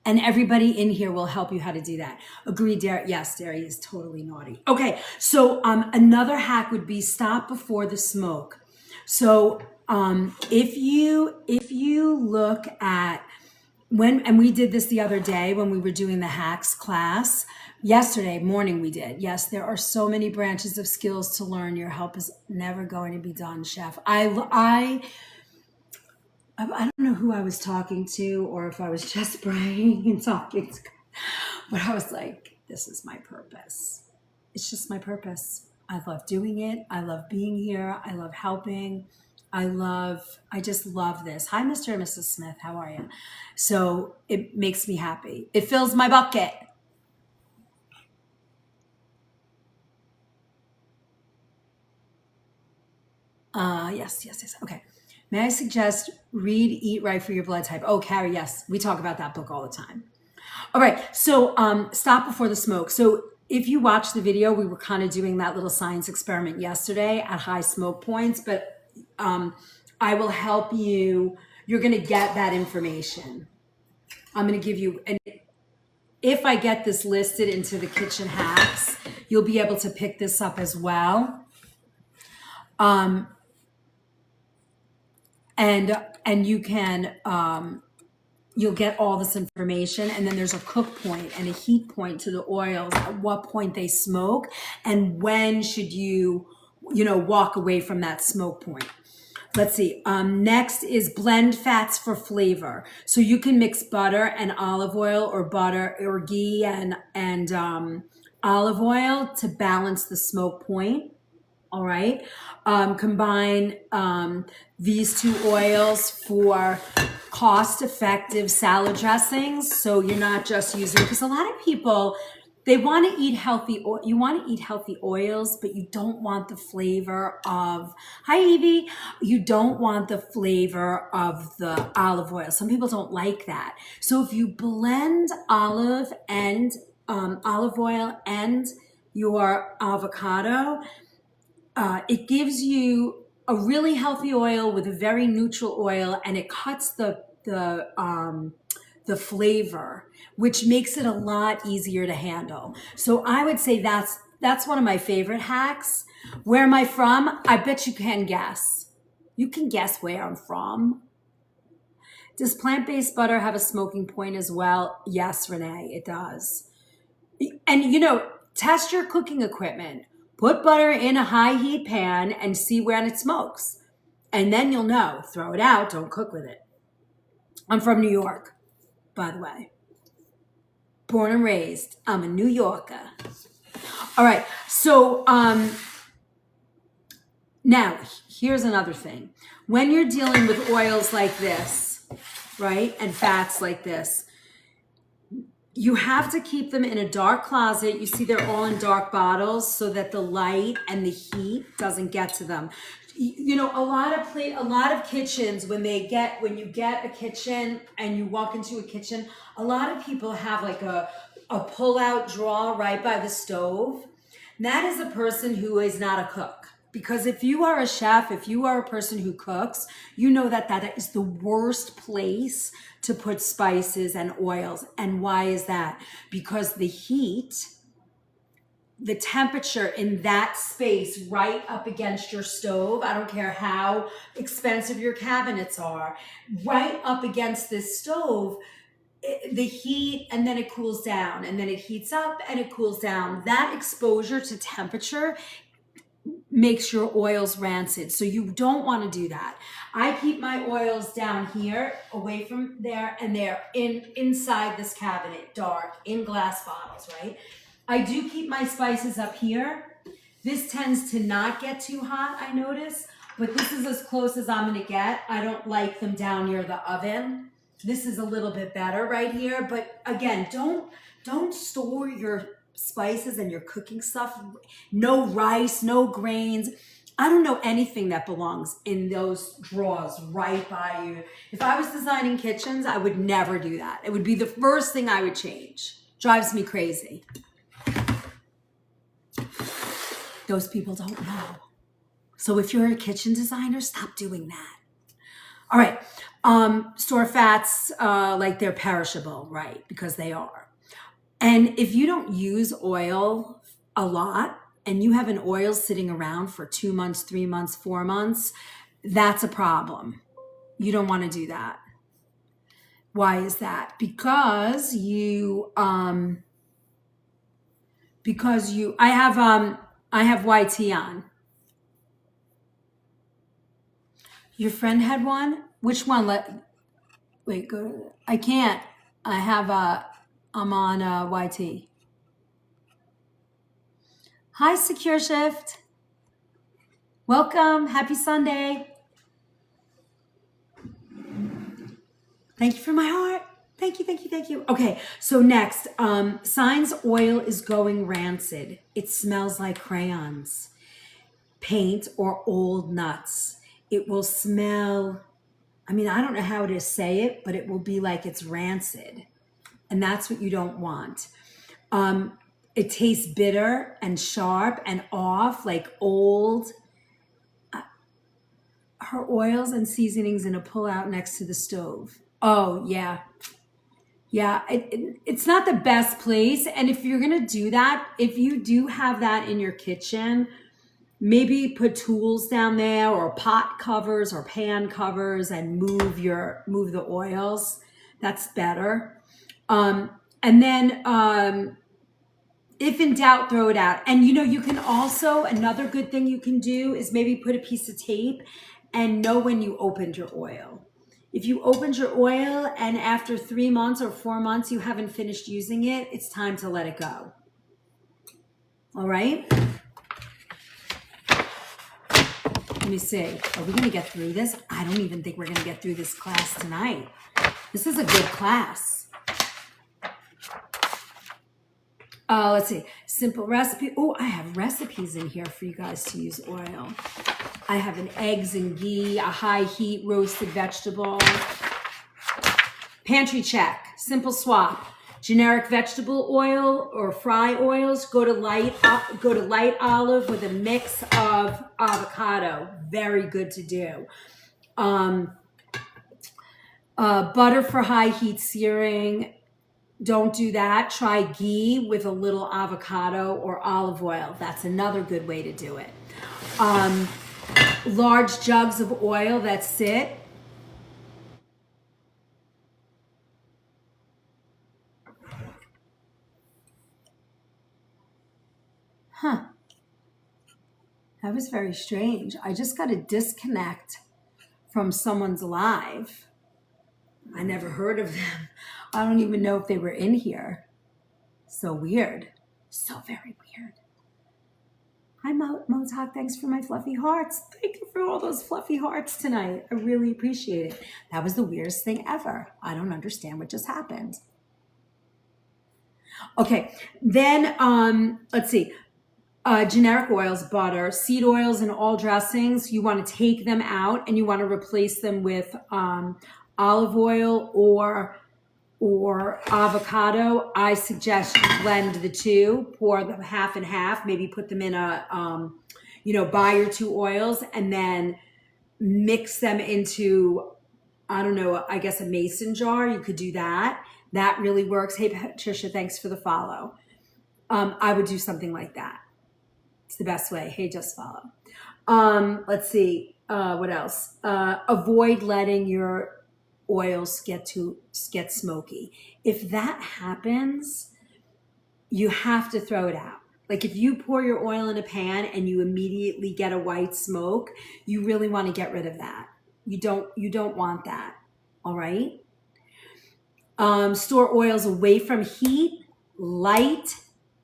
And everybody in here will help you how to do that. Agreed, Derry. Yes, Derry is totally naughty. Okay, so another hack would be stop before the smoke. So if you look at and we did this the other day when we were doing the hacks class, yesterday morning we did. Yes, there are so many branches of skills to learn. Your help is never going to be done, Chef. I don't know who I was talking to or if I was just praying and talking to God, but I was like, this is my purpose. It's just my purpose. I love doing it. I love being here. I love helping. I just love this. Hi, Mr. and Mrs. Smith. How are you? So it makes me happy. It fills my bucket. Yes. Okay. May I suggest read Eat Right for Your Blood Type? Oh, Carrie, yes. We talk about that book all the time. All right. So stop before the smoke. So if you watch the video, we were kind of doing that little science experiment yesterday at high smoke points, but I will help you. You're going to get that information. I'm going to give you, and if I get this listed into the kitchen hacks, you'll be able to pick this up as well. And you can, you'll get all this information, and then there's a cook point and a heat point to the oils, at what point they smoke, and when should you walk away from that smoke point. Let's see. Next is blend fats for flavor. So you can mix butter and olive oil, or butter or ghee and olive oil to balance the smoke point. All right. Combine these two oils for cost-effective salad dressings. So you're not just using, because a lot of people, they want to eat healthy. You want to eat healthy oils, but you don't want the flavor of, hi Evie, you don't want the flavor of the olive oil. Some people don't like that. So if you blend olive oil and your avocado, it gives you a really healthy oil with a very neutral oil, and it cuts the flavor, which makes it a lot easier to handle. So I would say that's one of my favorite hacks. Where am I from? I bet you can guess. You can guess where I'm from. Does plant-based butter have a smoking point as well? Yes, Renee, it does. And test your cooking equipment. Put butter in a high heat pan and see when it smokes. And then you'll know. Throw it out. Don't cook with it. I'm from New York, by the way. Born and raised. I'm a New Yorker. All right. So now, here's another thing. When you're dealing with oils like this, right, and fats like this, you have to keep them in a dark closet. You see they're all in dark bottles so that the light and the heat doesn't get to them. A lot of kitchens, when you get a kitchen and you walk into a kitchen, a lot of people have like a pull-out drawer right by the stove. That is a person who is not a cook. Because if you are a chef, if you are a person who cooks, you know that is the worst place to put spices and oils. And why is that? Because the heat, the temperature in that space right up against your stove, I don't care how expensive your cabinets are, right up against this stove, the heat, and then it cools down, and then it heats up and it cools down. That exposure to temperature makes your oils rancid. So you don't want to do that. I keep my oils down here, away from there, and they're inside this cabinet, dark, in glass bottles, right? I do keep my spices up here. This tends to not get too hot, I notice, but this is as close as I'm going to get. I don't like them down near the oven. This is a little bit better right here, but again, don't store your spices and your cooking stuff. No rice, no grains. I don't know anything that belongs in those drawers right by you. If I was designing kitchens, I would never do that. It would be the first thing I would change. Drives me crazy. Those people don't know. So if you're a kitchen designer, stop doing that. All right. Store fats, like they're perishable, right? Because they are. And if you don't use oil a lot and you have an oil sitting around for 2 months, 3 months, 4 months, that's a problem. You don't want to do that. Why is that? Because I have YT on. Your friend had one? Which one? Wait, go. I can't. I'm on YT. Hi, Secure Shift. Welcome. Happy Sunday. Thank you for my heart. Thank you, thank you, thank you. Okay, so next, Signs oil is going rancid. It smells like crayons, paint, or old nuts. It will smell, I mean, I don't know how to say it, but it will be like it's rancid. And that's what you don't want. It tastes bitter and sharp and off, like old. Her oils and seasonings in a pull-out next to the stove. Oh, yeah. Yeah, it's not the best place. And if you're going to do that, if you do have that in your kitchen, maybe put tools down there or pot covers or pan covers and move the oils. That's better. And then if in doubt, throw it out. And you can also, another good thing you can do is maybe put a piece of tape and know when you opened your oil. If you opened your oil and after 3 months or 4 months you haven't finished using it, it's time to let it go. All right? Let me see. Are we going to get through this? I don't even think we're going to get through this class tonight. This is a good class. Let's see. Simple recipe. Oh, I have recipes in here for you guys to use oil. I have an eggs and ghee, a high heat roasted vegetable. Pantry check. Simple swap. Generic vegetable oil or fry oils. Go to light olive with a mix of avocado. Very good to do. Butter for high heat searing. Don't do that. Try ghee with a little avocado or olive oil. That's another good way to do it. Large jugs of oil that sit. That was very strange. I just got a disconnect from someone's live. I never heard of them. I don't even know if they were in here. So weird. So very weird. Hi, Motok. Thanks for my fluffy hearts. Thank you for all those fluffy hearts tonight. I really appreciate it. That was the weirdest thing ever. I don't understand what just happened. Okay, then let's see. Generic oils, butter, seed oils, and all dressings. You want to take them out and you want to replace them with olive oil or avocado. I suggest you blend the two, pour them half and half, maybe put them in a, buy your two oils and then mix them into, I don't know, I guess a mason jar. You could do that. That really works. Hey, Patricia, thanks for the follow. I would do something like that. It's the best way. Hey, just follow. Let's see. What else? Avoid letting your oils get smoky. If that happens, you have to throw it out. Like if you pour your oil in a pan and you immediately get a white smoke, you really want to get rid of that. You don't want that. All right. Store oils away from heat, light,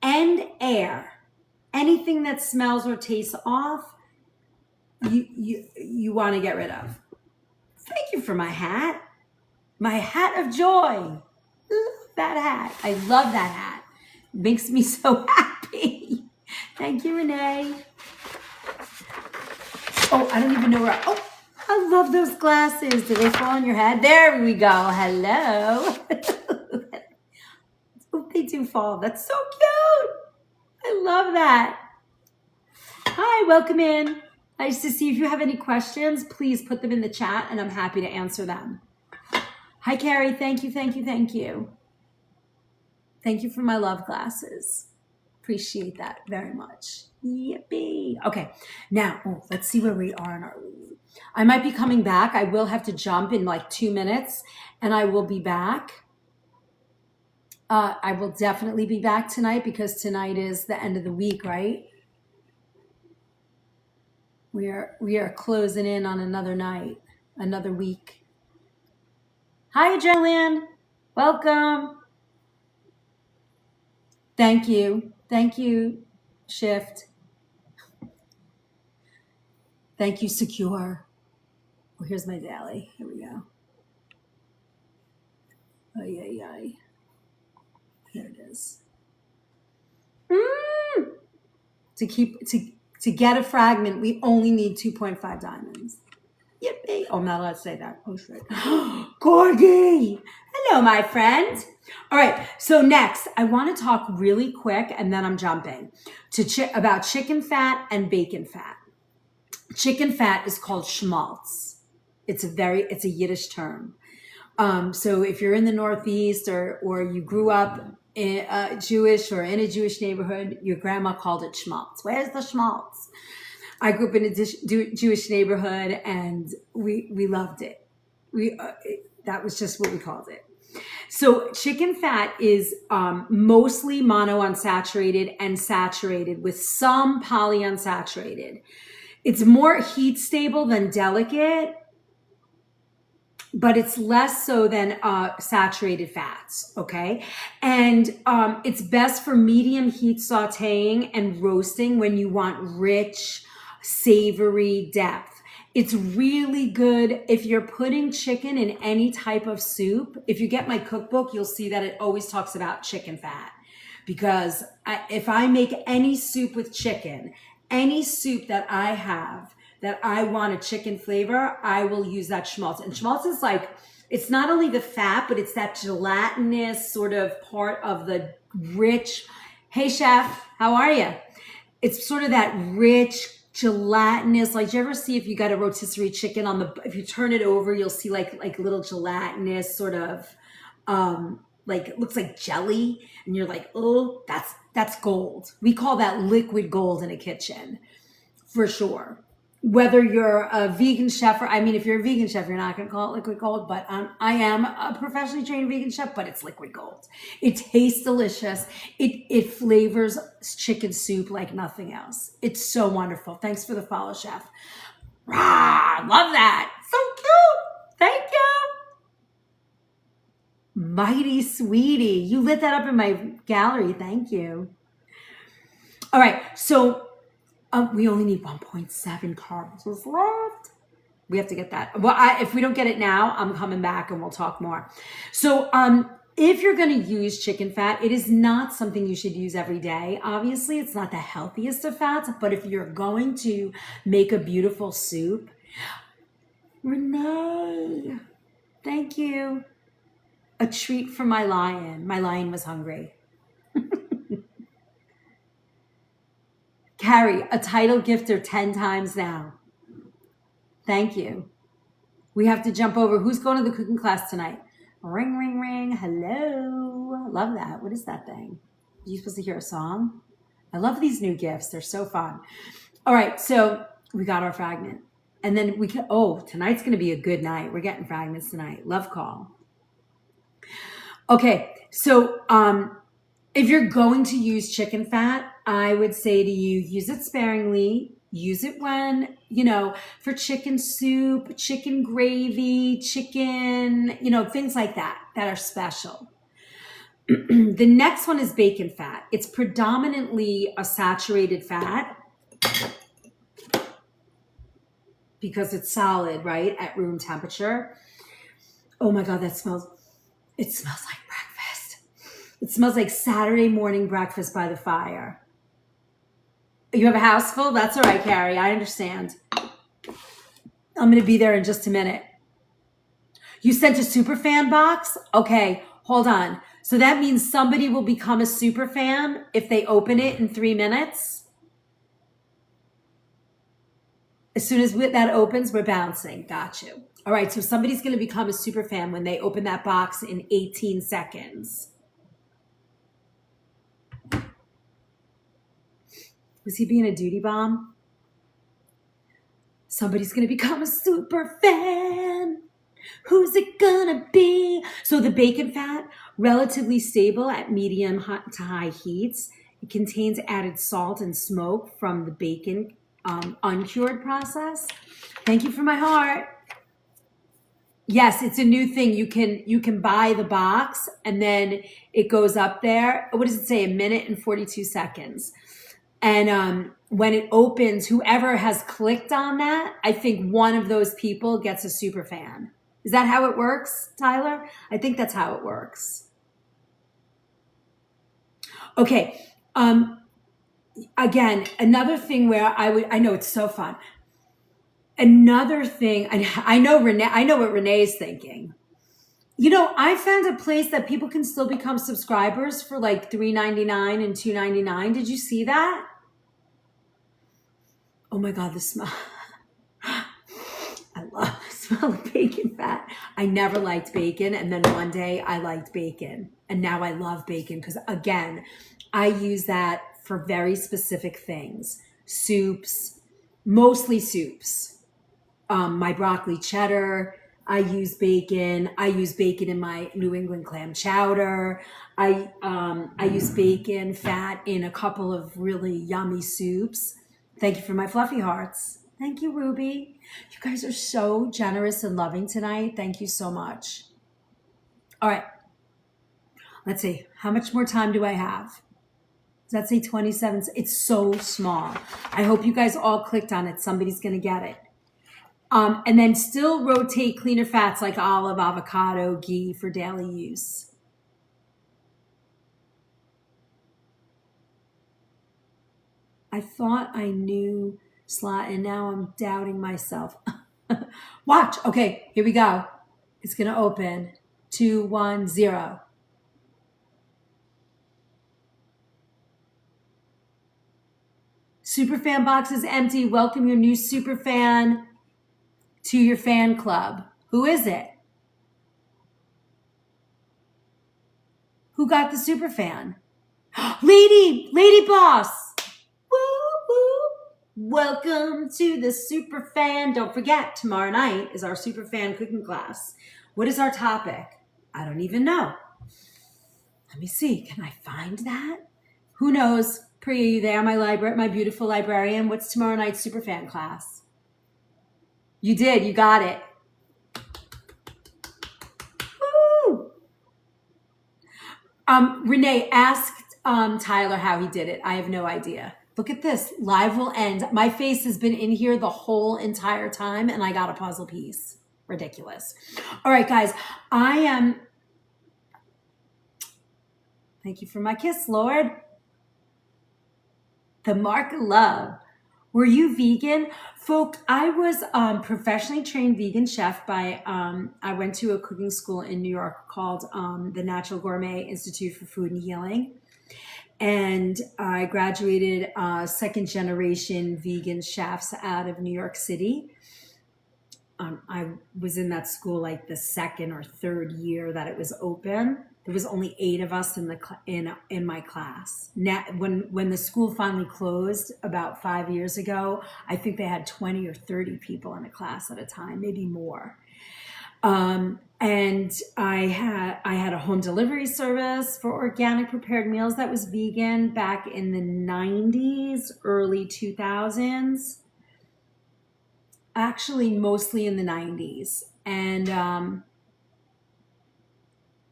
and air. Anything that smells or tastes off, you want to get rid of. Thank you for my hat. My hat of joy. Love that hat. I love that hat. It makes me so happy. Thank you, Renee. Oh, I don't even know where. Oh, I love those glasses. Do they fall on your head? There we go. Hello. Oh, they do fall. That's so cute. I love that. Hi, welcome in. Nice to see you. If you have any questions, please put them in the chat and I'm happy to answer them. Hi, Carrie. Thank you, thank you, thank you. Thank you for my love glasses. Appreciate that very much. Yippee. Okay, now let's see where we are in our read. I might be coming back. I will have to jump in like 2 minutes and I will be back. I will definitely be back tonight because tonight is the end of the week, right? We are closing in on another night, another week. Hi, Adrenaline. Welcome. Thank you. Thank you, Shift. Thank you, Secure. Oh, here's my daily. Here we go. Ay, ay, ay. Here it is. Mm. To get a fragment, we only need 2.5 diamonds. Yippee. Oh, I'm not allowed to say that. Oh, shit. Corgi. Hello, my friend. All right. So next, I want to talk really quick, and then I'm jumping to about chicken fat and bacon fat. Chicken fat is called schmaltz. It's a Yiddish term. So if you're in the Northeast or you grew up Jewish or in a Jewish neighborhood, your grandma called it schmaltz. Where's the schmaltz? I grew up in a Jewish neighborhood and we loved it. That was just what we called it. So chicken fat is mostly monounsaturated and saturated with some polyunsaturated. It's more heat stable than delicate, but it's less so than saturated fats, okay? And it's best for medium heat sauteing and roasting when you want rich, savory depth. It's really good if you're putting chicken in any type of soup. If you get my cookbook, you'll see that it always talks about chicken fat. Because if I make any soup with chicken, any soup that I have, that I want a chicken flavor, I will use that schmaltz. And schmaltz is like, it's not only the fat, but it's that gelatinous sort of part of the rich, hey chef, how are you? It's sort of that rich, gelatinous, like, do you ever see if you got a rotisserie chicken if you turn it over, you'll see like little gelatinous sort of, like it looks like jelly and you're like, oh, that's gold. We call that liquid gold in a kitchen for sure. Whether you're a vegan chef or, I mean, if you're a vegan chef, you're not going to call it liquid gold, but I am a professionally trained vegan chef, but it's liquid gold. It tastes delicious. It flavors chicken soup like nothing else. It's so wonderful. Thanks for the follow, chef. Rah, love that. So cute. Thank you. Mighty sweetie. You lit that up in my gallery. Thank you. All right. So we only need 1.7 carbs left. We have to get that. Well, if we don't get it now, I'm coming back and we'll talk more. So if you're going to use chicken fat, it is not something you should use every day. Obviously, it's not the healthiest of fats, but if you're going to make a beautiful soup, Renee, thank you. A treat for my lion. My lion was hungry. Carrie, a title gifter 10 times now. Thank you. We have to jump over. Who's going to the cooking class tonight? Ring, ring, ring. Hello. Love that. What is that thing? Are you supposed to hear a song? I love these new gifts. They're so fun. All right. So we got our fragment. And then tonight's going to be a good night. We're getting fragments tonight. Love call. Okay. So if you're going to use chicken fat, I would say to you, use it sparingly. Use it when, for chicken soup, chicken gravy, chicken, things like that are special. The next one is bacon fat. It's predominantly a saturated fat because it's solid, right, at room temperature. Oh my God, it smells like breakfast. It smells like Saturday morning breakfast by the fire. You have a house full? That's all right, Carrie. I understand. I'm going to be there in just a minute. You sent a super fan box? Okay, hold on. So that means somebody will become a super fan if they open it in 3 minutes? As soon as that opens, we're bouncing. Got you. All right, so somebody's going to become a super fan when they open that box in 18 seconds. Was he being a duty bomb? Somebody's going to become a super fan. Who's it gonna be? So the bacon fat, relatively stable at medium to high heats. It contains added salt and smoke from the bacon uncured process. Thank you for my heart. Yes, it's a new thing. You can buy the box and then it goes up there. What does it say? 1 minute and 42 seconds. And when it opens, whoever has clicked on that, I think one of those people gets a super fan. Is that how it works, Tyler? I think that's how it works. Okay. Again, another thing where I know it's so fun. Another thing, I know what Renee is thinking. I found a place that people can still become subscribers for like $3.99 and $2.99. Did you see that? Oh my God, the smell. I love the smell of bacon fat. I never liked bacon. And then one day I liked bacon. And now I love bacon because, again, I use that for very specific things. Soups, mostly soups. My broccoli cheddar, I use bacon. I use bacon in my New England clam chowder. I use bacon fat in a couple of really yummy soups. Thank you for my fluffy hearts. Thank you, Ruby. You guys are so generous and loving tonight. Thank you so much. All right. Let's see. How much more time do I have? Does that say 27? It's so small. I hope you guys all clicked on it. Somebody's going to get it. And then still rotate cleaner fats like olive, avocado, ghee for daily use. I thought I knew slot and now I'm doubting myself. Watch. Okay, here we go. It's going to open. 2, 1, 0. Superfan box is empty. Welcome your new superfan to your fan club. Who is it? Who got the superfan? Lady boss. Woo, woo. Welcome to the superfan. Don't forget, tomorrow night is our superfan cooking class. What is our topic? I don't even know. Let me see. Can I find that? Who knows? Priya, you there? My beautiful librarian. What's tomorrow night's superfan class? You did. You got it. Woo! Renee asked Tyler how he did it. I have no idea. Look at this. Live will end. My face has been in here the whole entire time, and I got a puzzle piece. Ridiculous. All right, guys. I am. Thank you for my kiss, Lord. The mark of love. Were you vegan? Folks, I was professionally trained vegan chef by, I went to a cooking school in New York called the Natural Gourmet Institute for Food and Healing. And I graduated second generation vegan chefs out of New York City. I was in that school like the second or third year that it was open. There was only 8 of us in my class. Now, when the school finally closed about 5 years ago, I think they had 20 or 30 people in a class at a time, maybe more. And I had a home delivery service for organic prepared meals that was vegan back in the 90s, early 2000s. Actually, mostly in the 90s. And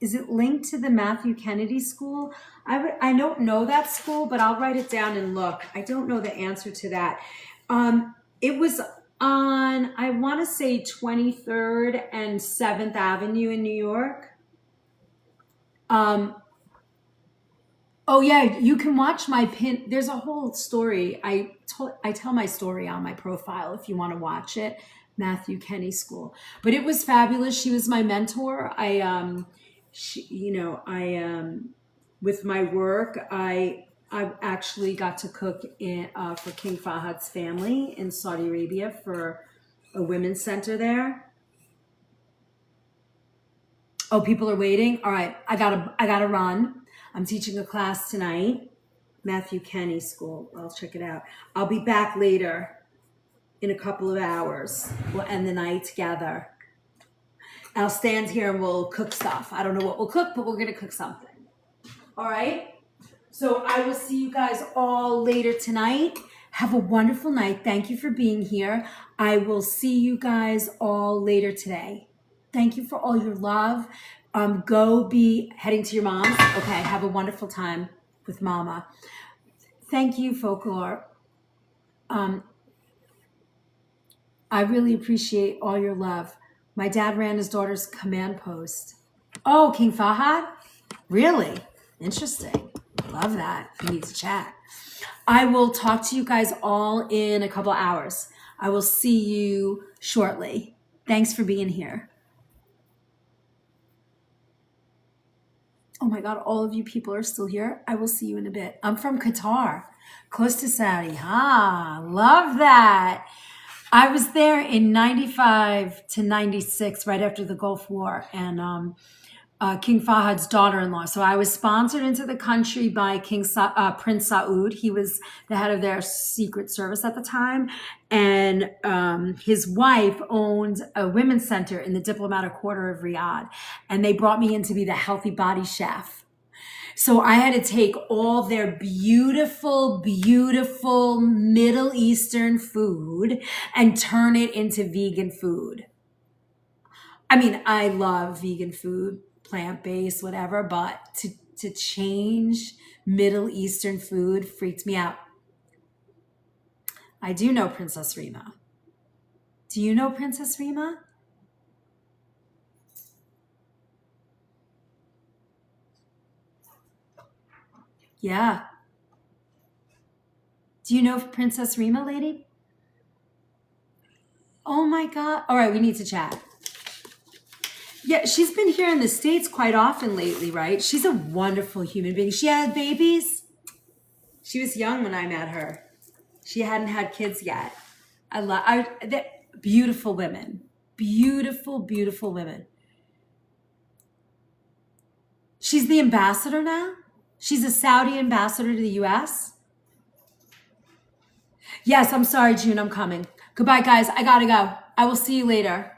is it linked to the Matthew Kennedy School? I don't know that school, but I'll write it down and look. I don't know the answer to that. It was on, I want to say 23rd and 7th Avenue in New York. Oh yeah, you can watch my pin. There's a whole story. I tell my story on my profile if you want to watch it. Matthew Kennedy School. But it was fabulous. She was my mentor. With my work, I actually got to cook for King Fahad's family in Saudi Arabia for a women's center there. Oh, people are waiting. All right, I gotta run. I'm teaching a class tonight, Matthew Kennedy School. I'll check it out. I'll be back later in a couple of hours. We'll end the night together. I'll stand here and we'll cook stuff. I don't know what we'll cook, but we're going to cook something. All right? So I will see you guys all later tonight. Have a wonderful night. Thank you for being here. I will see you guys all later today. Thank you for all your love. Go be heading to your mom's. Okay, have a wonderful time with mama. Thank you, Folklore. I really appreciate all your love. My dad ran his daughter's command post. Oh, King Fahad? Really? Interesting. Love that. We need to chat. I will talk to you guys all in a couple hours. I will see you shortly. Thanks for being here. Oh my God, all of you people are still here. I will see you in a bit. I'm from Qatar, close to Saudi. Ah, love that. I was there in 95 to 96, right after the Gulf War, and King Fahad's daughter-in-law. So I was sponsored into the country by Prince Saud. He was the head of their secret service at the time. And his wife owned a women's center in the diplomatic quarter of Riyadh. And they brought me in to be the healthy body chef. So I had to take all their beautiful, beautiful Middle Eastern food and turn it into vegan food. I mean, I love vegan food, plant-based, whatever, but to change Middle Eastern food freaked me out. I do know Princess Rima. Do you know Princess Rima? Yeah. Do you know Princess Rima, lady? Oh my God. All right, we need to chat. Yeah, she's been here in the States quite often lately, right? She's a wonderful human being. She had babies. She was young when I met her. She hadn't had kids yet. Beautiful women. Beautiful, beautiful women. She's the ambassador now? She's a Saudi ambassador to the US? Yes, I'm sorry, June, I'm coming. Goodbye, guys. I gotta go. I will see you later.